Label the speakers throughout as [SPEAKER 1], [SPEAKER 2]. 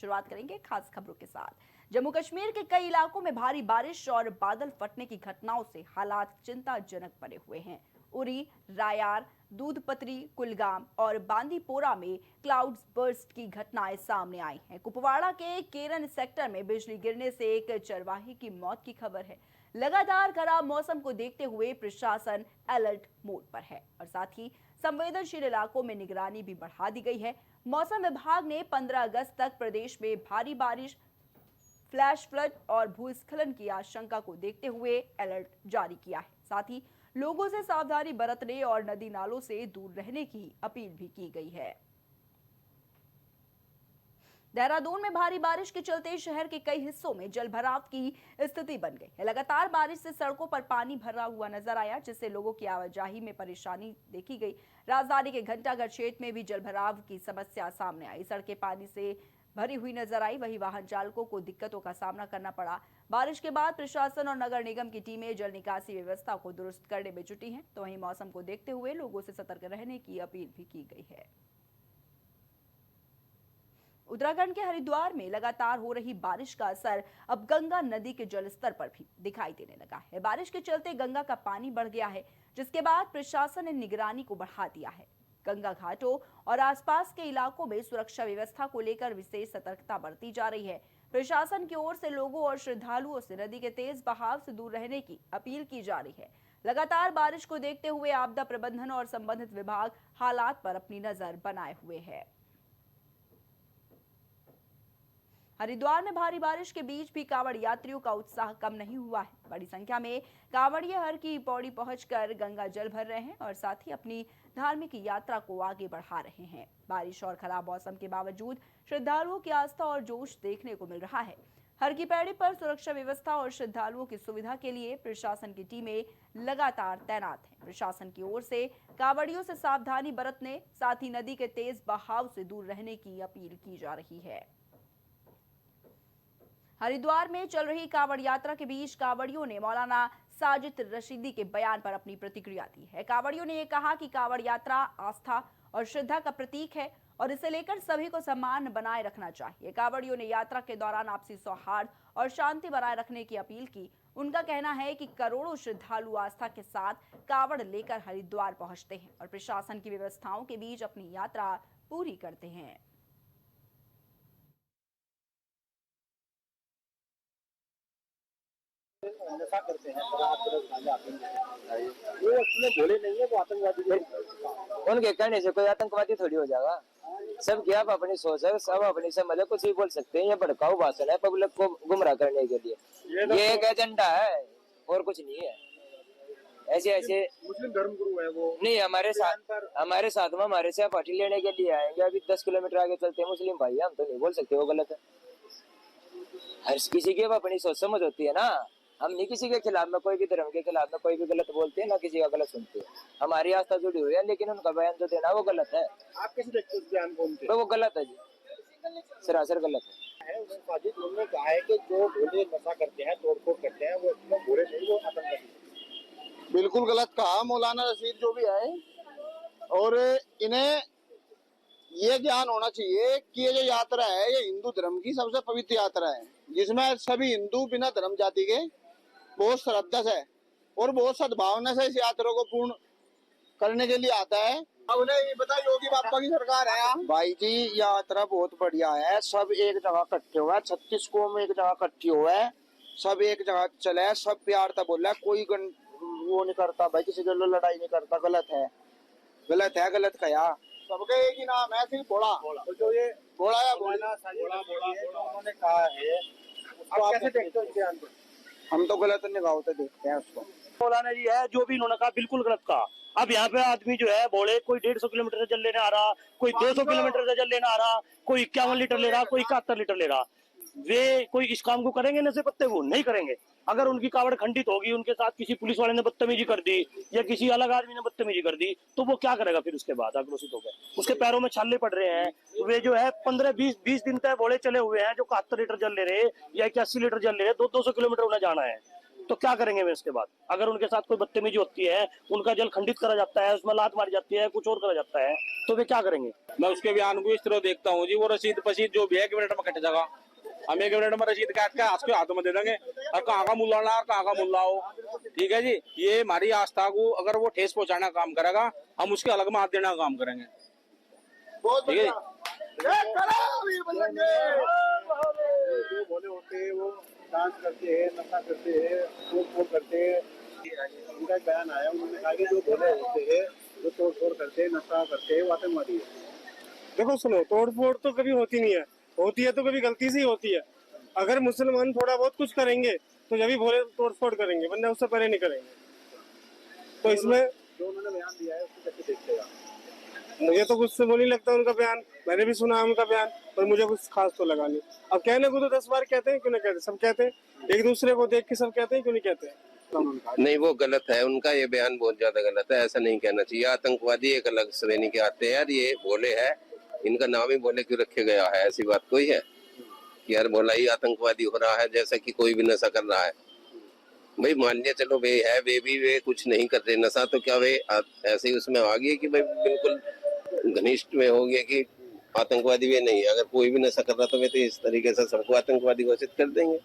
[SPEAKER 1] शुरुआत करेंगे खास खबरों के साथ। जम्मू कश्मीर के कई इलाकों में भारी बारिश और बादल फटने की घटनाओं से हालात चिंताजनक बने हुए हैं। उरी, रायार, दूधपत्री, कुलगाम और बांदीपोरा में क्लाउड्स बर्स्ट की घटनाएं सामने आई हैं। कुपवाड़ा के केरन सेक्टर में बिजली गिरने से एक चरवाहे की मौत की खबर है। लगातार खराब मौसम को देखते हुए प्रशासन अलर्ट मोड पर है और साथ ही संवेदनशील इलाकों में निगरानी भी बढ़ा दी गई है। मौसम विभाग ने 15 अगस्त तक प्रदेश में भारी बारिश, फ्लैश फ्लड और भूस्खलन की आशंका को देखते हुए अलर्ट जारी किया है। साथ ही लोगों से सावधानी बरतने और नदी नालों से दूर रहने की अपील भी की गई है। देहरादून में भारी बारिश के चलते शहर के कई हिस्सों में जलभराव की स्थिति बन गई है। लगातार बारिश से सड़कों पर पानी भरा हुआ नजर आया, जिससे लोगों की आवाजाही में परेशानी देखी गई। राजधानी के घंटाघर क्षेत्र में भी जलभराव की समस्या सामने आई। सड़कें पानी से भरी हुई नजर आई, वहीं वाहन चालकों को दिक्कतों का सामना करना पड़ा। बारिश के बाद प्रशासन और नगर निगम की टीमें जल निकासी व्यवस्था को दुरुस्त करने में जुटी हैं, तो वहीं मौसम को देखते हुए लोगों से सतर्क रहने की अपील भी की गई है। उत्तराखंड के हरिद्वार में लगातार हो रही बारिश का असर अब गंगा नदी के जलस्तर पर भी दिखाई देने लगा है। बारिश के चलते गंगा का पानी बढ़ गया है, जिसके बाद प्रशासन ने निगरानी को बढ़ा दिया है। गंगा घाटों और आसपास के इलाकों में सुरक्षा व्यवस्था को लेकर विशेष सतर्कता बरती जा रही है। प्रशासन की ओर से लोगों और श्रद्धालुओं से नदी के तेज बहाव से दूर रहने की अपील की जा रही है। लगातार बारिश को देखते हुए आपदा प्रबंधन और संबंधित विभाग हालात पर अपनी नजर बनाए हुए है। हरिद्वार में भारी बारिश के बीच भी कांवड़ यात्रियों का उत्साह कम नहीं हुआ है। बड़ी संख्या में कांवड़िए हर की पौड़ी पहुंचकर गंगा जल भर रहे हैं और साथ ही अपनी धार्मिक यात्रा को आगे बढ़ा रहे हैं। बारिश और खराब मौसम के बावजूद श्रद्धालुओं की आस्था और जोश देखने को मिल रहा है। हर की पैड़ी पर सुरक्षा व्यवस्था और श्रद्धालुओं की सुविधा के लिए प्रशासन की टीमें लगातार तैनात हैं। प्रशासन की ओर से कांवड़ियों से सावधानी बरतने, साथ ही नदी के तेज बहाव से दूर रहने की अपील की जा रही है। हरिद्वार में चल रही कांवड़ यात्रा के बीच कांवड़ियों ने मौलाना साजिद रशीदी के बयान पर अपनी प्रतिक्रिया दी है। कांवड़ियों ने यह कहा कि कांवड़ यात्रा आस्था और श्रद्धा का प्रतीक है और इसे लेकर सभी को सम्मान बनाए रखना चाहिए। कांवड़ियों ने यात्रा के दौरान आपसी सौहार्द और शांति बनाए रखने की अपील की। उनका कहना है कि करोड़ों श्रद्धालु आस्था के साथ कांवड़ लेकर हरिद्वार पहुंचते हैं और प्रशासन की व्यवस्थाओं के बीच अपनी यात्रा पूरी करते हैं।
[SPEAKER 2] नशा करते हैं, शराब गांजा वो उसमें भोले नहीं है, वो आतंकवादी।
[SPEAKER 3] उनके कहने से कोई आतंकवादी थोड़ी हो जाएगा। सब क्या अपनी सोच है, सब अपनी समझ है, कुछ ही बोल सकते हैं। ये भड़काऊ भाषण है पब्लिक को गुमराह करने के लिए। ये एक एजेंडा है और कुछ नहीं है। ऐसे ऐसे
[SPEAKER 2] मुस्लिम धर्म गुरु है वो
[SPEAKER 3] नहीं, हमारे साथ में हमारे से पार्टी लेने के लिए आएंगे। अभी 10 किलोमीटर आगे चलते हैं मुस्लिम भाई, हम तो नहीं बोल सकते वो गलत है। हर किसी की अपनी सोच समझ होती है ना। हम नहीं किसी के खिलाफ में, कोई भी धर्म के खिलाफ में कोई भी गलत बोलते हैं ना, किसी का गलत सुनते हैं। हमारी आस्था जुड़ी हुई है, लेकिन उनका बयान जो देना वो गलत है।
[SPEAKER 2] आप कैसे देखते हैं उस बयान को उनके?
[SPEAKER 3] तो वो गलत है जी, सरासर गलत है।
[SPEAKER 2] उन्होंने कहा है कि जो भोले नशा करते हैं, तोड़फोड़ करते हैं, वो इसमें भोले नहीं, वो आतंकवादी।
[SPEAKER 4] बिल्कुल गलत कहा मौलाना रशीद जो भी है। और इन्हें ये ज्ञान होना चाहिए कि ये जो यात्रा है ये हिंदू धर्म की सबसे पवित्र यात्रा है, जिसमें सभी हिंदू बिना धर्म जाति के बहुत श्रद्धा से और बहुत सद्भावना से इस यात्रा को पूर्ण करने के लिए आता है। उन्हें ये बता, योगी बाबा की सरकार है भाई जी। यात्रा बहुत बढ़िया है, सब एक जगह इकट्ठे हुआ है, 36 कौम एक जगह इकट्ठी हुआ है, सब एक जगह चले, सब प्यार था बोला, कोई वो नहीं करता भाई, किसी के लिए लड़ाई नहीं करता। गलत है, गलत है, गलत कहा। सबका एक ही नाम है, सिर्फ भोला।
[SPEAKER 2] तो जो ये
[SPEAKER 4] भोला या
[SPEAKER 2] बोला उन्होंने कहा है, आप कैसे देखते हो इस बयान को?
[SPEAKER 4] हम तो गलत निगाहों से देखते हैं उसको।
[SPEAKER 5] मौलाना जी है, जो भी इन्होंने कहा बिल्कुल गलत कहा। अब यहाँ पे आदमी जो है बोले, कोई 150 किलोमीटर से जल लेने आ रहा, कोई 200 किलोमीटर से जल लेने आ रहा, कोई 51 लीटर ले रहा, कोई 71 लीटर ले रहा। वे कोई इस काम को करेंगे नशे पत्ते? वो नहीं करेंगे। अगर उनकी कावड़ खंडित होगी, उनके साथ किसी पुलिस वाले ने बदतमीजी कर दी या किसी अलग आदमी ने बदतमीजी कर दी, तो वो क्या करेगा फिर? उसके बाद आक्रोशित हो गए, उसके पैरों में छाले पड़ रहे हैं। वे जो है 15-20 दिन तक बोले चले हुए हैं, जो 71 लीटर जल ले रहे या 81 लीटर जल ले रहे, 200 किलोमीटर उन्हें जाना है। तो क्या करेंगे वे इसके बाद? अगर उनके साथ कोई बदतमीजी होती है, उनका जल खंडित करा जाता है, उसमें लात मारी जाती है, कुछ और करा जाता है, तो वे क्या करेंगे?
[SPEAKER 6] मैं उसके बयान को इस तरह देखता हूँ जी, वो रसीद पसीद जो भी है 1 मिनट में कट जाएगा। हम 1 मिनट में रसीद काट के आज के हाथों में दे देंगे और कहाँ का मुल्ला ना और कहाँ का मुल्ला हो। ठीक है जी, ये हमारी आस्था को अगर वो ठेस पहुंचाना का काम करेगा, हम उसके अलग में हाथ देने का काम करेंगे। ठीक है
[SPEAKER 2] जो भोले होते हैं वो डांस करते हैं, नशा करते हैं, तोड़ करते हैं। उनका एक बयान आया, उन्होंने कहा कि जो भोले होते हैं जो तोड़ करते हैं, नशा करते हैं, वो आतंकवादी है।
[SPEAKER 7] देखो सुनो, तोड़ फोड़ तो कभी होती नहीं है, होती है तो कभी गलती से ही होती है। अगर मुसलमान थोड़ा बहुत कुछ करेंगे तो जब भी भोले तोड़ फोड़ करेंगे, वरना उससे परे नहीं करेंगे। तो इसमें
[SPEAKER 2] जो उन्होंने बयान दिया है उसको कैसे देखते हैं?
[SPEAKER 7] मुझे तो कुछ से वो नहीं लगता उनका बयान, मैंने भी सुना उनका बयान, पर मुझे कुछ खास तो लगा नहीं। अब कहने को तो 10 बार कहते हैं, क्यों नहीं कहते, सब कहते हैं, एक दूसरे को देख के सब कहते हैं, क्यों नहीं कहते हैं।
[SPEAKER 8] नहीं, वो गलत है, उनका ये बयान बहुत ज्यादा गलत है, ऐसा नहीं कहना चाहिए। आतंकवादी एक अलग श्रेणी के आते हैं यार, ये भोले है, इनका नाम ही भोले क्यों रखे गया है? ऐसी बात कोई है कि यार भोला ही आतंकवादी हो रहा है, जैसा कि कोई भी नशा कर रहा है। भाई मान लिया चलो वे है, वे कुछ नहीं कर रहे नशा, तो क्या वे ऐसे ही उसमें आ गए कि भाई बिल्कुल घनिष्ठ में हो गया कि आतंकवादी वे नहीं है। अगर कोई भी नशा कर रहा तो वे तो इस तरीके से सबको आतंकवादी घोषित कर देंगे।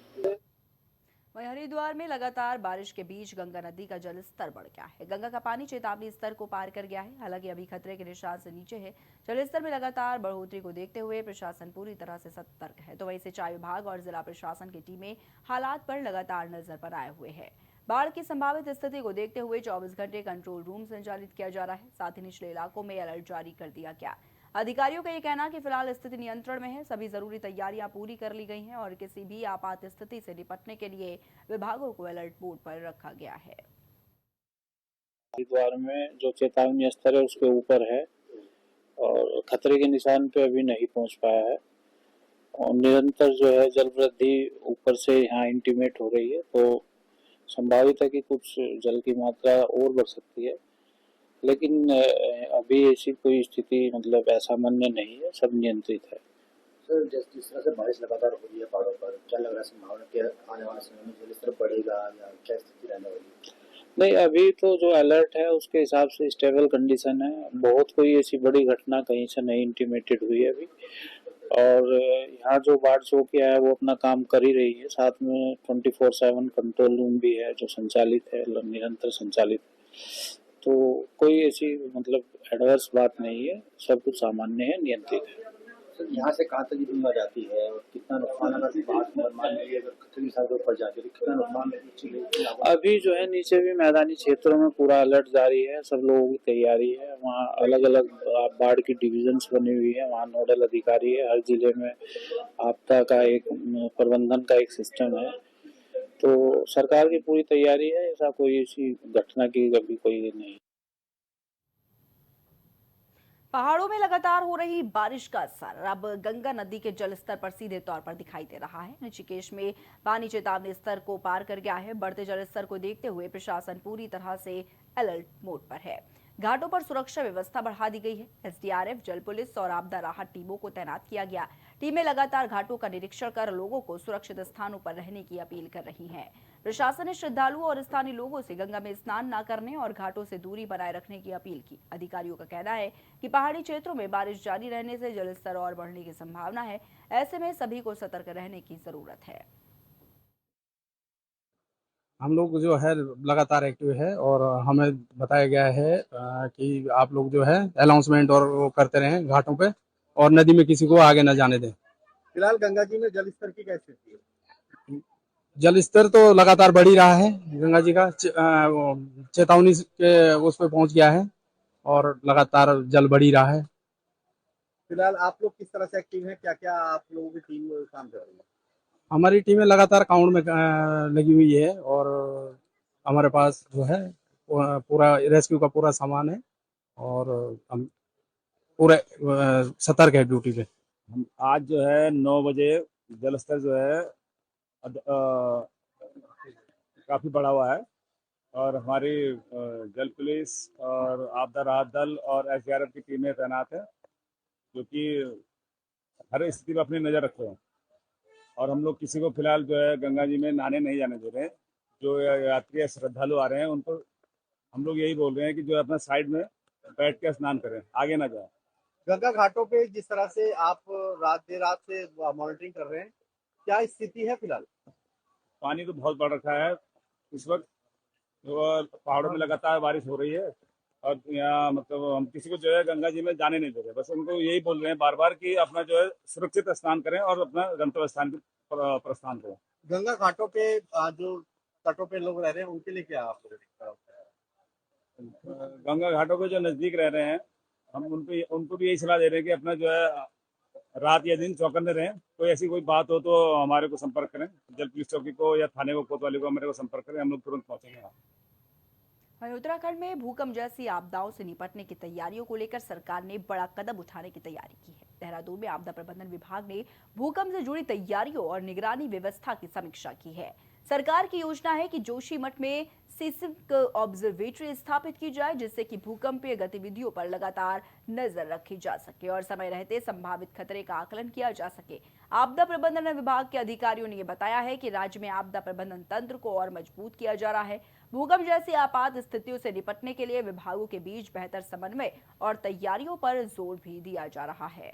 [SPEAKER 1] वहीं हरिद्वार में लगातार बारिश के बीच गंगा नदी का जल स्तर बढ़ गया है। गंगा का पानी चेतावनी स्तर को पार कर गया है, हालांकि अभी खतरे के निशान से नीचे है। जल स्तर में लगातार बढ़ोतरी को देखते हुए प्रशासन पूरी तरह से सतर्क है। तो वहीं सिंचाई विभाग और जिला प्रशासन की टीमें हालात पर लगातार नजर बनाए हुए है। बाढ़ की संभावित स्थिति को देखते हुए 24 घंटे कंट्रोल रूम संचालित किया जा रहा है। साथ ही निचले इलाकों में अलर्ट जारी कर दिया गया। अधिकारियों का ये कहना कि फिलहाल स्थिति नियंत्रण में है, सभी जरूरी तैयारियां पूरी कर ली गई हैं और किसी भी आपात स्थिति से निपटने के लिए विभागों को अलर्ट मोड पर रखा गया है।
[SPEAKER 9] हरिद्वार में जो चेतावनी स्तर है उसके ऊपर है और खतरे के निशान पे अभी नहीं पहुंच पाया है और निरंतर जो है जल वृद्धि ऊपर से यहाँ इंटीमेट हो रही है, तो संभावित है कि कुछ जल की मात्रा और बढ़ सकती है, लेकिन अभी ऐसी कोई स्थिति मतलब ऐसा मान्य नहीं है, सब नियंत्रित है।
[SPEAKER 2] सर, जिस तरह से बारिश लगातार हो रही है पहाड़ों पर, क्या लग रहा है संभावना कि आने वाले समय में जल स्तर बढ़ेगा या क्या स्थिति रहने वाली है?
[SPEAKER 9] नहीं, अभी तो जो अलर्ट है उसके हिसाब से स्टेबल कंडीशन है, बहुत कोई ऐसी बड़ी घटना कहीं से नहीं इंटीमेटेड हुई है अभी। और यहाँ जो बाढ़ चौकियाँ है वो अपना काम कर ही रही है, साथ में 24/7 कंट्रोल रूम भी है जो संचालित है, निरंतर संचालित है। तो कोई ऐसी मतलब एडवर्स बात नहीं है, सब कुछ सामान्य है, नियंत्रित है।
[SPEAKER 2] सर, यहाँ से कहाँ तक दुनिया जाती है और कितना नुकसान अगर बाढ़ मान लीजिए अगर खतरे के निशान के ऊपर जाती है तो कितना नुकसान?
[SPEAKER 9] अभी जो है नीचे भी मैदानी क्षेत्रों में पूरा अलर्ट जारी है, सब लोगों की तैयारी है। वहाँ अलग अलग बाढ़ की डिविजन्स बनी हुई है, वहाँ नोडल अधिकारी है, हर जिले में आपदा का एक प्रबंधन का एक सिस्टम है, तो सरकार की पूरी तैयारी है, ऐसा कोई ऐसी घटना की कभी कोई नहीं।
[SPEAKER 1] पहाड़ों में लगातार हो रही बारिश का असर अब गंगा नदी के जलस्तर पर सीधे तौर पर दिखाई दे रहा है। ऋषिकेश में पानी चेतावनी स्तर को पार कर गया है। बढ़ते जलस्तर को देखते हुए प्रशासन पूरी तरह से अलर्ट मोड पर है। घाटों पर सुरक्षा व्यवस्था बढ़ा दी गई है। एसडीआरएफ, जल पुलिस और आपदा राहत टीमों को तैनात किया गया। टीमें लगातार घाटों का निरीक्षण कर लोगों को सुरक्षित स्थानों पर रहने की अपील कर रही हैं। प्रशासन ने श्रद्धालुओं और स्थानीय लोगों से गंगा में स्नान न करने और घाटों से दूरी बनाए रखने की अपील की। अधिकारियों का कहना है कि पहाड़ी क्षेत्रों में बारिश जारी रहने से जलस्तर और बढ़ने की संभावना है। ऐसे में सभी को सतर्क रहने की जरूरत है।
[SPEAKER 10] हम लोग जो है लगातार एक्टिव है और हमें बताया गया है कि आप लोग जो है अनाउंसमेंट और वो करते रहें घाटों पे और नदी में किसी को आगे न जाने दें।
[SPEAKER 2] फिलहाल गंगा जी में जल स्तर की क्या स्थिति है?
[SPEAKER 10] जल स्तर तो लगातार बढ़ ही रहा है। गंगा जी का चेतावनी के उस पे पहुंच गया है और लगातार जल बढ़ ही रहा है।
[SPEAKER 2] फिलहाल आप लोग किस तरह से एक्टिव हैं? क्या क्या आप लोगों की टीम काम कर रही है?
[SPEAKER 10] हमारी टीमें लगातार काउंट में लगी हुई है और हमारे पास जो है पूरा रेस्क्यू का पूरा सामान है और हम पूरे सतर्क है ड्यूटी पे।
[SPEAKER 11] हम आज जो है 9 बजे जल स्तर जो है काफ़ी बढ़ा हुआ है और हमारी जल पुलिस और आपदा राहत दल और एसडीआरएफ की टीमें तैनात है, जो कि हर स्थिति पर अपनी नज़र रख रहे हैं। और हम लोग किसी को फिलहाल जो है गंगा जी में नहाने नहीं जाने दे रहे हैं। जो यात्री श्रद्धालु आ रहे हैं उनको हम लोग यही बोल रहे हैं कि जो अपना साइड में बैठ के स्नान करें, आगे ना जाए।
[SPEAKER 2] गंगा घाटों पे जिस तरह से आप देर रात से मॉनिटरिंग कर रहे हैं, क्या स्थिति है फिलहाल?
[SPEAKER 11] पानी तो बहुत बढ़ रखा है इस वक्त, और पहाड़ों में लगातार बारिश हो रही है, और यहाँ मतलब हम किसी को जो है गंगा जी में जाने नहीं दे रहे। बस उनको यही बोल रहे हैं बार बार कि अपना जो है सुरक्षित स्नान करें और अपना गंतव्य स्थान की प्रस्थान करें।
[SPEAKER 2] गंगा घाटों पे जो तटों पे लोग रह रहे हैं उनके लिए क्या आप
[SPEAKER 11] गंगा घाटों के जो नजदीक रह रहे हैं हम उनको भी यही सलाह दे रहे हैं कि अपना जो है रात या दिन चौकन्ने रहें। कोई ऐसी कोई बात हो तो हमारे को संपर्क करें, जल पुलिस चौकी को या थाने को, कोतवाली को हमारे को संपर्क करें, हम लोग तुरंत पहुंचेंगे।
[SPEAKER 1] वहीं उत्तराखंड में भूकंप जैसी आपदाओं से निपटने की तैयारियों को लेकर सरकार ने बड़ा कदम उठाने की तैयारी की है। देहरादून में आपदा प्रबंधन विभाग ने भूकंप से जुड़ी तैयारियों और निगरानी व्यवस्था की समीक्षा की है। सरकार की योजना है कि जोशीमठ में सीस्मिक ऑब्जर्वेटरी स्थापित की जाए, जिससे कि भूकंपीय गतिविधियों पर लगातार नजर रखी जा सके और समय रहते संभावित खतरे का आकलन किया जा सके। आपदा प्रबंधन विभाग के अधिकारियों ने यह बताया है कि राज्य में आपदा प्रबंधन तंत्र को और मजबूत किया जा रहा है। भूकंप जैसी आपात स्थितियों से निपटने के लिए विभागों के बीच बेहतर समन्वय और तैयारियों पर जोर भी दिया जा रहा है।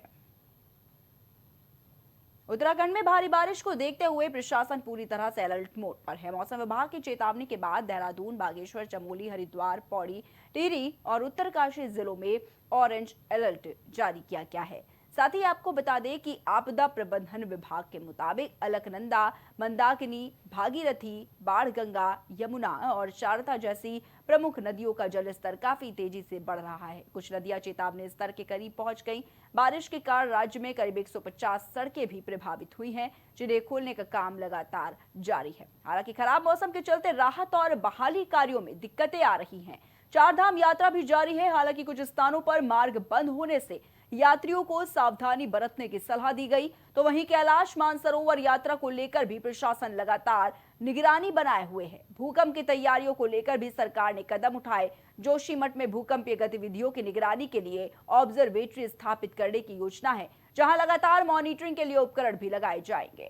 [SPEAKER 1] उत्तराखंड में भारी बारिश को देखते हुए प्रशासन पूरी तरह से अलर्ट मोड पर है। मौसम विभाग की चेतावनी के बाद देहरादून, बागेश्वर, चमोली, हरिद्वार, पौड़ी, टिहरी और उत्तरकाशी जिलों में ऑरेंज अलर्ट जारी किया गया है। साथ ही आपको बता दें कि आपदा प्रबंधन विभाग के मुताबिक अलकनंदा, मंदाकिनी, भागीरथी, बाणगंगा, यमुना और शारदा जैसी प्रमुख नदियों का जलस्तर काफी तेजी से बढ़ रहा है। कुछ नदियां चेतावनी स्तर के करीब पहुंच गईं। बारिश के कारण राज्य में करीब 150 सड़कें भी प्रभावित हुई हैं, जिन्हें खोलने का काम लगातार जारी है। हालांकि खराब मौसम के चलते राहत और बहाली कार्यों में दिक्कतें आ रही हैं। चारधाम यात्रा भी जारी है। हालांकि कुछ स्थानों पर मार्ग बंद होने से यात्रियों को सावधानी बरतने की सलाह दी गई, तो वहीं कैलाश मानसरोवर यात्रा को लेकर भी प्रशासन लगातार निगरानी बनाए हुए है। भूकंप की तैयारियों को लेकर भी सरकार ने कदम उठाए। जोशीमठ में भूकंपीय गतिविधियों की निगरानी के लिए ऑब्जर्वेटरी स्थापित करने की योजना है, जहां लगातार मॉनिटरिंग के लिए उपकरण भी लगाए जाएंगे।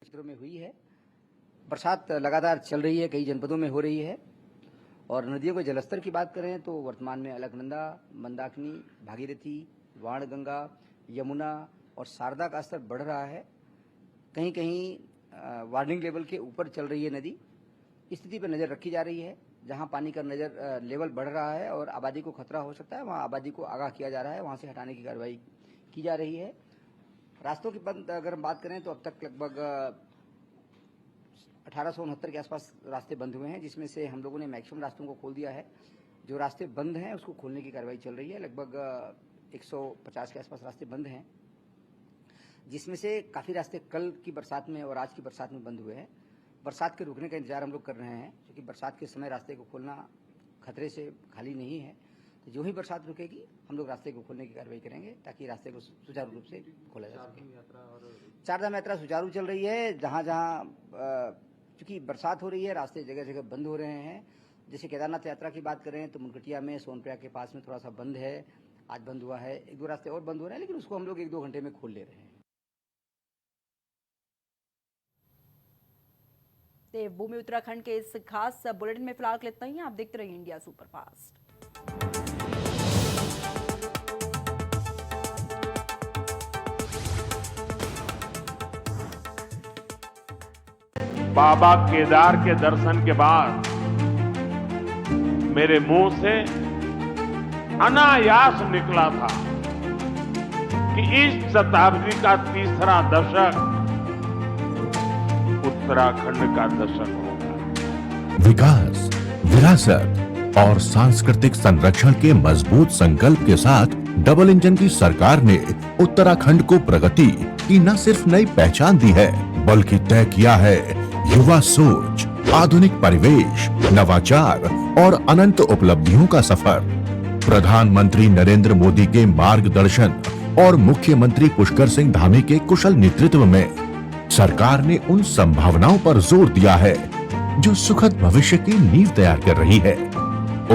[SPEAKER 12] क्षेत्रों में हुई है, बरसात लगातार चल रही है, कई जनपदों में हो रही है। और नदियों के जलस्तर की बात करें तो वर्तमान में अलकनंदा, मंदाकिनी, भागीरथी, बाणगंगा, यमुना और शारदा का स्तर बढ़ रहा है। कहीं कहीं वार्निंग लेवल के ऊपर चल रही है नदी। स्थिति पर नज़र रखी जा रही है। जहां पानी का नज़र लेवल बढ़ रहा है और आबादी को खतरा हो सकता है, वहां आबादी को आगाह किया जा रहा है, वहां से हटाने की कार्रवाई की जा रही है। रास्तों की बंद अगर हम बात करें तो अब तक लगभग 1869 के आसपास रास्ते बंद हुए हैं, जिसमें से हम लोगों ने मैक्सिमम रास्तों को खोल दिया है। जो रास्ते बंद हैं उसको खोलने की कार्रवाई चल रही है। लगभग 150 के आसपास रास्ते बंद हैं, जिसमें से काफ़ी रास्ते कल की बरसात में और आज की बरसात में बंद हुए हैं। बरसात के रुकने का इंतजार हम लोग कर रहे हैं, क्योंकि बरसात के समय रास्ते को खोलना खतरे से खाली नहीं है। तो जो ही बरसात रुकेगी हम लोग रास्ते को खोलने की कार्रवाई करेंगे, ताकि रास्ते को सुचारू रूप से खोला जा सके। चारधाम यात्रा सुचारू चल रही है। जहाँ जहाँ क्योंकि बरसात हो रही है, रास्ते जगह जगह बंद हो रहे हैं। जैसे केदारनाथ यात्रा की बात करें तो मुनकटिया में, सोनप्रयाग के पास में थोड़ा सा बंद है, आज बंद हुआ है। 1-2 रास्ते और बंद हो रहे हैं, लेकिन उसको हम लोग 1-2 घंटे में खोल ले रहे हैं।
[SPEAKER 1] देवभूमि उत्तराखंड के इस खास बुलेटिन में फिलहाल इतना ही। आप देखते रहिए इंडिया सुपरफास्ट।
[SPEAKER 13] बाबा केदार के दर्शन के बाद मेरे मुंह से अनायास निकला था कि इस शताब्दी का तीसरा दशक उत्तराखंड का दशक होगा।
[SPEAKER 14] विकास, विरासत और सांस्कृतिक संरक्षण के मजबूत संकल्प के साथ डबल इंजन की सरकार ने उत्तराखंड को प्रगति की न सिर्फ नई पहचान दी है, बल्कि तय किया है युवा सोच, आधुनिक परिवेश, नवाचार और अनंत उपलब्धियों का सफर। प्रधानमंत्री नरेंद्र मोदी के मार्गदर्शन और मुख्यमंत्री पुष्कर सिंह धामी के कुशल नेतृत्व में सरकार ने उन संभावनाओं पर जोर दिया है जो सुखद भविष्य की नींव तैयार कर रही है।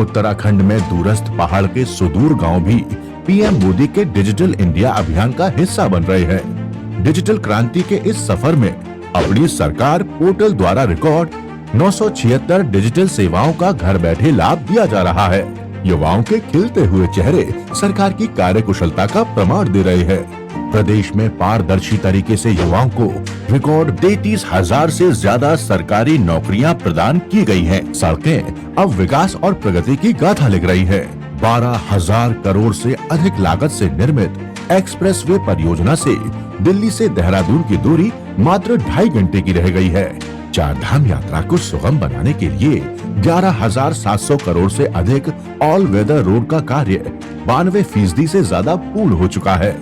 [SPEAKER 14] उत्तराखंड में दूरस्थ पहाड़ के सुदूर गांव भी पीएम मोदी के डिजिटल इंडिया अभियान का हिस्सा बन रहे हैं। डिजिटल क्रांति के इस सफर में अपनी सरकार पोर्टल द्वारा रिकॉर्ड 976 डिजिटल सेवाओं का घर बैठे लाभ दिया जा रहा है। युवाओं के खिलते हुए चेहरे सरकार की कार्यकुशलता का प्रमाण दे रहे हैं। प्रदेश में पारदर्शी तरीके से युवाओं को रिकॉर्ड 33,000 से ज्यादा सरकारी नौकरियां प्रदान की गई हैं। सड़कें अब विकास और प्रगति की गाथा लिख रही है। 12,000 करोड़ से अधिक लागत से निर्मित एक्सप्रेसवे परियोजना से दिल्ली से देहरादून की दूरी मात्र 2.5 घंटे की रह गई है। चार धाम यात्रा को सुगम बनाने के लिए 11,700 करोड़ से अधिक ऑल वेदर रोड का कार्य 92% से ज्यादा पूर्ण हो चुका है।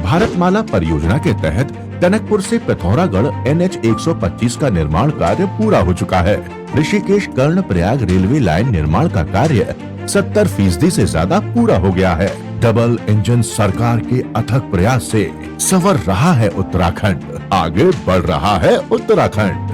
[SPEAKER 14] भारतमाला परियोजना के तहत टनकपुर से पिथौरागढ़ NH 125 का निर्माण कार्य पूरा हो चुका है। ऋषिकेश कर्णप्रयाग रेलवे लाइन निर्माण का कार्य 70% से ज्यादा पूरा हो गया है। डबल इंजन सरकार के अथक प्रयास से संवर रहा है उत्तराखंड, आगे बढ़ रहा है उत्तराखंड।